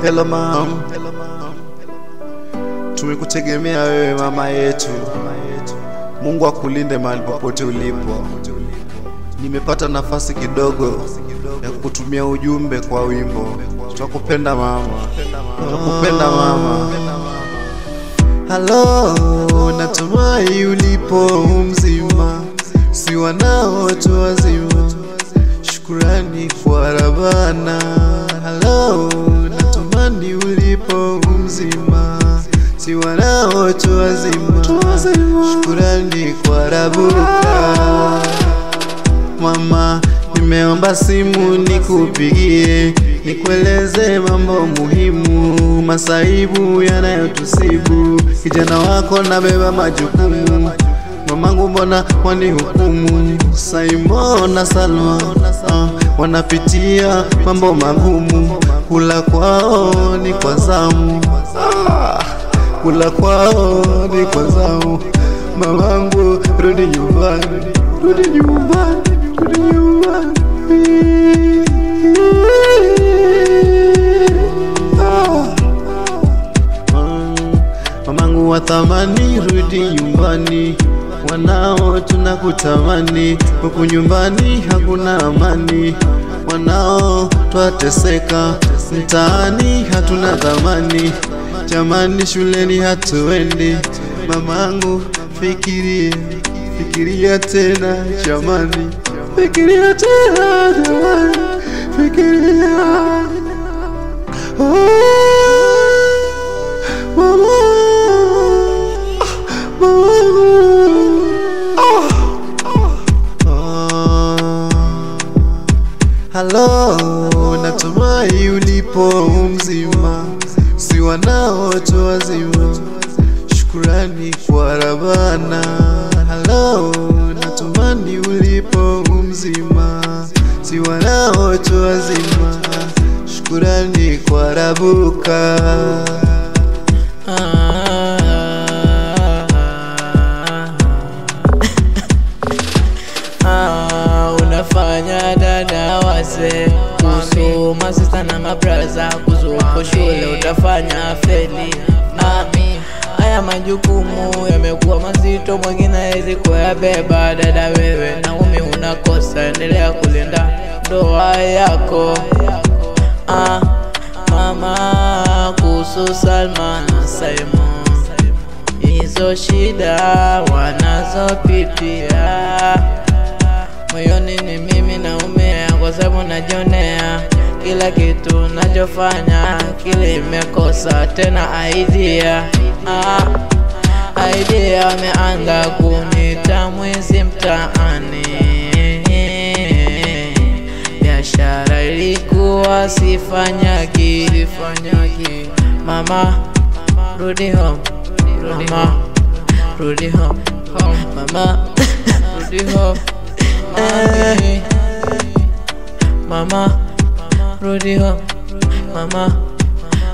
Hello mom, tumekutegemea wewe mama yetu. Mungu akulinde mahali popote ulipo. Nimepata nafasi kidogo ya kukutumia ujumbe kwa wimbo. Tunakupenda mama, tunakupenda mama. Hello, natumai ulipo mzima, si wanao watu wazima. Shukrani kwa Rabana. Hello, natumani ulipo mzima, si wanao watu wazima. Shukrani kwa Rabuka. Mama, nimeomba simu nikupigie, nikueleze mambo muhimu, masaibu yanayotusibu. Kijana wako nabeba majukumu, mamangu mbona wanihukumu. Simon na Salma wanapitia mambo magumu, kula kwao ni kwa zamu, kula kwao ni kwa zamu. Mamangu rudi nyumbani, rudi nyumbani, rudi nyumbani. Mamangu wa thamani, rudi nyumbani, wanao tunakutamani. Huku nyumbani hakuna amani, wanao twateseka, mtaani hatuna thamani. Jamani, shuleni hatuendi. Mamangu fikiria, fikiria tena jamani, fikiria tena jamani, fikiria. Mama, hello, natumai ulipo mzima, si wanao watu wazima. Shukrani kwa Rabana. Hello, natumani ulipo mzima, si wanao watu wazima. Shukrani kwa Rabuka. Unafanya dada wase kusoma sista na mabraza, kuzuko shule utafanya feli. Haya majukumu yamekuwa mazito, mwingine hawezi kuyabeba. Dada wewe na umi unakosa, endelea kulinda ndoa yako. Mama, kuhusu Salma na Simon, hizo shida wanazopitia, moyoni ni mimi naumia, kwa sababu najionea kila kitu nachofanya kile imekosa. Tena idea wameanza kunita mwizi mtaani, biashara ilikuwa sifanyagi. Mama, rudi home, mama, rudi home, mama, rudi home. Mama, rudi home, mama,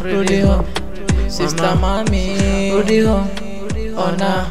rudi home. Sister mami, rudi home. Ona.